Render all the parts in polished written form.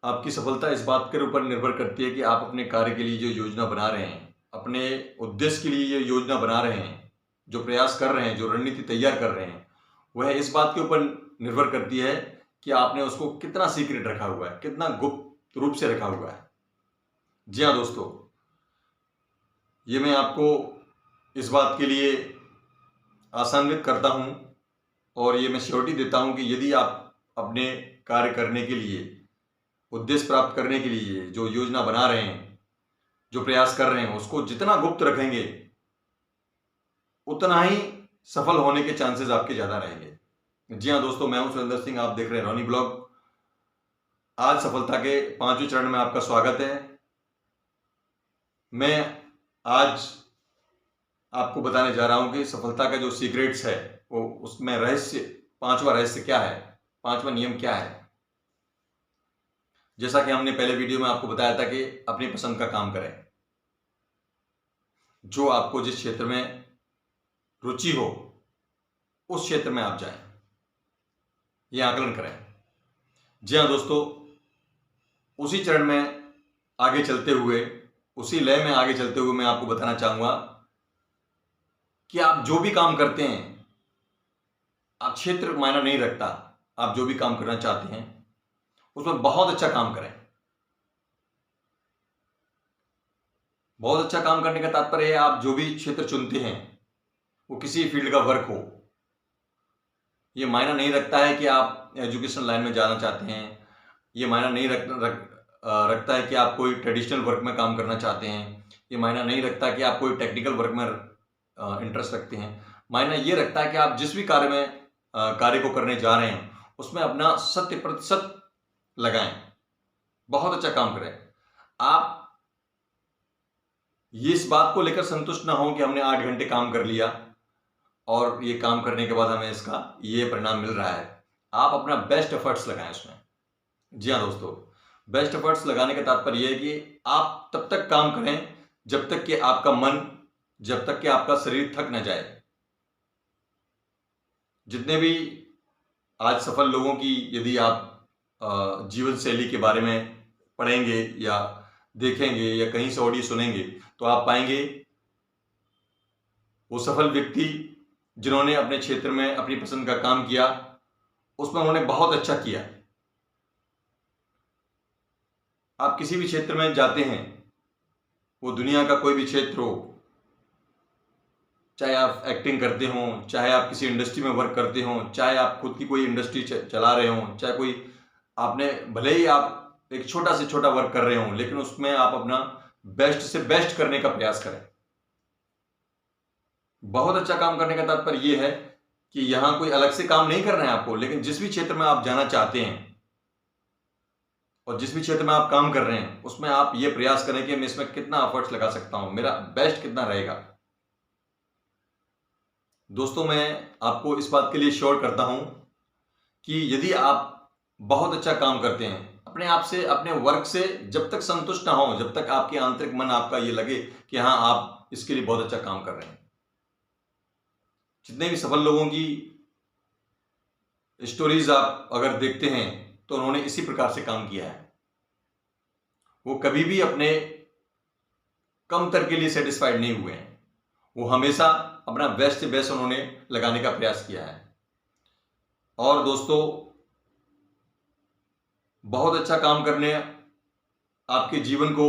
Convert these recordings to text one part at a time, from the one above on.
आपकी सफलता इस बात के ऊपर निर्भर करती है कि आप अपने कार्य के लिए जो योजना बना रहे हैं, अपने उद्देश्य के लिए जो योजना बना रहे हैं, जो प्रयास कर रहे हैं, जो रणनीति तैयार कर रहे हैं, वह इस बात के ऊपर निर्भर करती है कि आपने उसको कितना सीक्रेट रखा हुआ है, कितना गुप्त रूप से रखा हुआ है। जी हाँ दोस्तों, ये मैं आपको इस बात के लिए आसान्वित करता हूँ और ये मैं श्योरिटी देता हूँ कि यदि आप अपने कार्य करने के लिए, उद्देश्य प्राप्त करने के लिए जो योजना बना रहे हैं, जो प्रयास कर रहे हैं, उसको जितना गुप्त रखेंगे उतना ही सफल होने के चांसेस आपके ज़्यादा रहेंगे। जी हाँ दोस्तों, मैं हूं सुरेंद्र सिंह, आप देख रहे हैं रोनी ब्लॉग। आज सफलता के 5वें चरण में आपका स्वागत है। मैं आज आपको बताने जा रहा हूं कि सफलता का जो सीक्रेट्स है वो उसमें रहस्य, 5वां रहस्य क्या है, 5वां नियम क्या है। जैसा कि हमने पहले वीडियो में आपको बताया था कि अपनी पसंद का काम करें, जो आपको जिस क्षेत्र में रुचि हो उस क्षेत्र में आप जाएं, ये आकलन करें। जी हाँ दोस्तों, उसी चरण में आगे चलते हुए, उसी लय में आगे चलते हुए मैं आपको बताना चाहूंगा कि आप जो भी काम करते हैं, आप क्षेत्र मायना नहीं रखता, आप जो भी काम करना चाहते हैं उसमें बहुत अच्छा काम करें। बहुत अच्छा काम करने का तात्पर्य है आप जो भी क्षेत्र चुनते हैं वो किसी फील्ड का वर्क हो। ये मायना नहीं रखता है कि आप एजुकेशन लाइन में जाना चाहते हैं, ये मायना नहीं रखता है कि आप कोई ट्रेडिशनल वर्क में काम करना चाहते हैं, ये मायना नहीं रखता कि आप कोई टेक्निकल वर्क में इंटरेस्ट रखते हैं। मायना ये रखता है कि आप जिस भी कार्य को करने जा रहे हैं उसमें अपना 100% लगाएं, बहुत अच्छा काम करें। आप ये इस बात को लेकर संतुष्ट ना हो कि हमने 8 घंटे काम कर लिया और ये काम करने के बाद हमें इसका ये परिणाम मिल रहा है। आप अपना बेस्ट एफर्ट्स लगाएं उसमें। जी हाँ दोस्तों, बेस्ट एफर्ट्स लगाने का तात्पर्य यह है कि आप तब तक काम करें जब तक कि आपका मन, जब तक कि आपका शरीर थक न जाए। जितने भी आज सफल लोगों की यदि आप जीवन शैली के बारे में पढ़ेंगे या देखेंगे या कहीं से ऑडियो सुनेंगे तो आप पाएंगे वो सफल व्यक्ति जिन्होंने अपने क्षेत्र में अपनी पसंद का काम किया, उसमें उन्होंने बहुत अच्छा किया। आप किसी भी क्षेत्र में जाते हैं, वो दुनिया का कोई भी क्षेत्र हो, चाहे आप एक्टिंग करते हो, चाहे आप किसी इंडस्ट्री में वर्क करते हो, चाहे आप खुद की कोई इंडस्ट्री चला रहे हो, चाहे कोई आपने भले ही आप एक छोटा से छोटा वर्क कर रहे हो, लेकिन उसमें आप अपना बेस्ट से बेस्ट करने का प्रयास करें। बहुत अच्छा काम करने का तात्पर्य यह है कि यहां कोई अलग से काम नहीं करना है आपको, लेकिन जिस भी क्षेत्र में आप जाना चाहते हैं और जिस भी क्षेत्र में आप काम कर रहे हैं उसमें आप ये प्रयास करें कि मैं इसमें कितना एफर्ट्स लगा सकता हूं, मेरा बेस्ट कितना रहेगा। दोस्तों, मैं आपको इस बात के लिए श्योर करता हूं कि यदि आप बहुत अच्छा काम करते हैं, अपने आप से, अपने वर्क से जब तक संतुष्ट ना हो, जब तक आपके आंतरिक मन आपका ये लगे कि हाँ आप इसके लिए बहुत अच्छा काम कर रहे हैं। जितने भी सफल लोगों की स्टोरीज आप अगर देखते हैं तो उन्होंने इसी प्रकार से काम किया है। वो कभी भी अपने कमतर के लिए सेटिस्फाइड नहीं हुए हैं, वो हमेशा अपना बेस्ट से बेस्ट उन्होंने लगाने का प्रयास किया है। और दोस्तों, बहुत अच्छा काम करने आपके जीवन को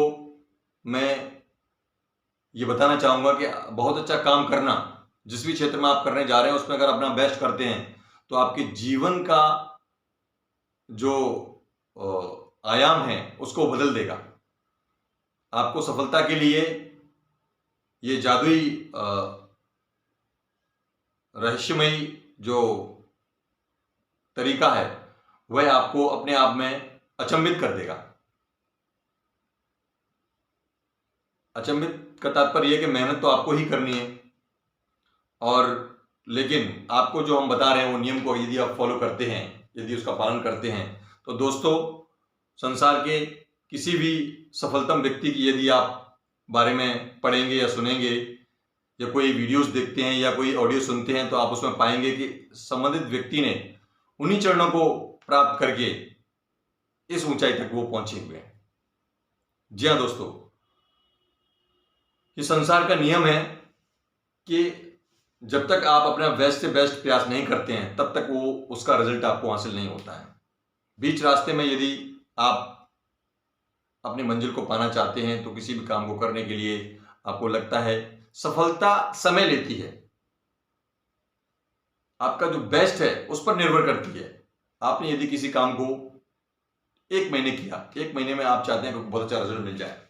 मैं ये बताना चाहूंगा कि बहुत अच्छा काम करना, जिस भी क्षेत्र में आप करने जा रहे हैं उसमें अगर अपना बेस्ट करते हैं तो आपके जीवन का जो आयाम है उसको बदल देगा। आपको सफलता के लिए ये जादुई रहस्यमयी जो तरीका है वह आपको अपने आप में अचंभित कर देगा। अचंभित का तात्पर्य यह कि मेहनत तो आपको ही करनी है, और लेकिन आपको जो हम बता रहे हैं वो नियम को यदि आप फॉलो करते हैं, यदि उसका पालन करते हैं, तो दोस्तों संसार के किसी भी सफलतम व्यक्ति की यदि आप बारे में पढ़ेंगे या सुनेंगे या कोई वीडियोस देखते हैं या कोई ऑडियो सुनते हैं तो आप उसमें पाएंगे कि संबंधित व्यक्ति ने उन्हीं चरणों को प्राप्त करके इस ऊंचाई तक वो पहुंचे हुए हैं। जी हाँ दोस्तों, ये संसार का नियम है कि जब तक आप अपना बेस्ट से बेस्ट प्रयास नहीं करते हैं तब तक वो उसका रिजल्ट आपको हासिल नहीं होता है। बीच रास्ते में यदि आप अपनी मंजिल को पाना चाहते हैं तो किसी भी काम को करने के लिए आपको लगता है सफलता समय लेती है, आपका जो बेस्ट है उस पर निर्भर करती है। आपने यदि किसी काम को 1 महीने किया, 1 महीने में आप चाहते हैं कि बहुत अच्छा रिजल्ट मिल जाए,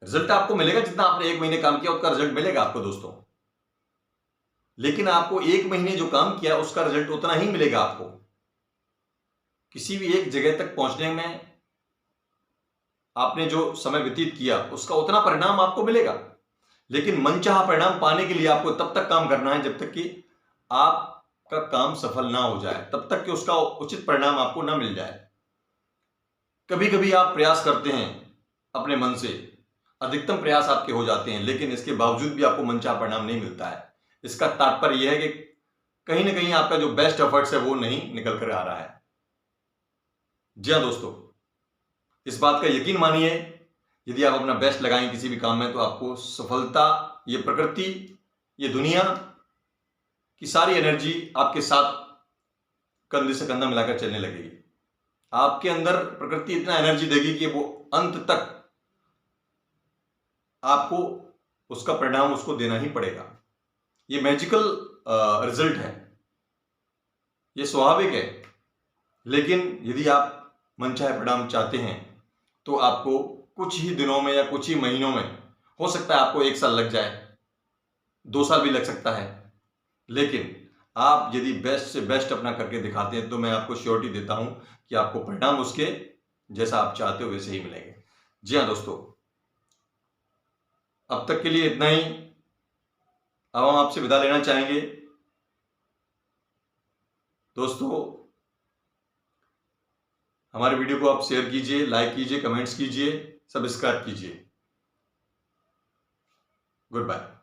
रिजल्ट आपको मिलेगा जितना आपने 1 महीने काम किया उसका रिजल्ट मिलेगा आपको दोस्तों। लेकिन आपको 1 महीने जो काम किया उसका रिजल्ट उतना ही मिलेगा आपको। किसी भी एक जगह तक पहुंचने में आपने जो समय व्यतीत किया उसका उतना परिणाम आपको मिलेगा। लेकिन मनचाहा परिणाम पाने के लिए आपको तब तक काम करना है जब तक कि आपका काम सफल ना हो जाए, तब तक कि उसका उचित परिणाम आपको ना मिल जाए। कभी कभी आप प्रयास करते हैं अपने मन से, अधिकतम प्रयास आपके हो जाते हैं, लेकिन इसके बावजूद भी आपको मनचाहा परिणाम नहीं मिलता है। इसका तात्पर्य यह है कि कहीं ना कहीं आपका जो बेस्ट एफर्ट्स है वो नहीं निकल कर आ रहा है। जी हाँ दोस्तों, इस बात का यकीन मानिए, यदि आप अपना बेस्ट लगाएं किसी भी काम में तो आपको सफलता, ये प्रकृति, ये दुनिया की सारी एनर्जी आपके साथ कंधे से कंधा मिलाकर चलने लगेगी। आपके अंदर प्रकृति इतना एनर्जी देगी कि वो अंत तक आपको उसका परिणाम उसको देना ही पड़ेगा। ये मैजिकल रिजल्ट है, ये स्वाभाविक है। लेकिन यदि आप मनचाहे परिणाम चाहते हैं तो आपको कुछ ही दिनों में या कुछ ही महीनों में, हो सकता है आपको 1 साल लग जाए, 2 साल भी लग सकता है, लेकिन आप यदि बेस्ट से बेस्ट अपना करके दिखाते हैं तो मैं आपको श्योरिटी देता हूं कि आपको परिणाम उसके जैसा आप चाहते हो वैसे ही मिलेंगे। जी हाँ दोस्तों, अब तक के लिए इतना ही। अब हम आपसे विदा लेना चाहेंगे। दोस्तों, हमारे वीडियो को आप शेयर कीजिए, लाइक कीजिए, कमेंट्स कीजिए, सब्सक्राइब कीजिए। Good bye.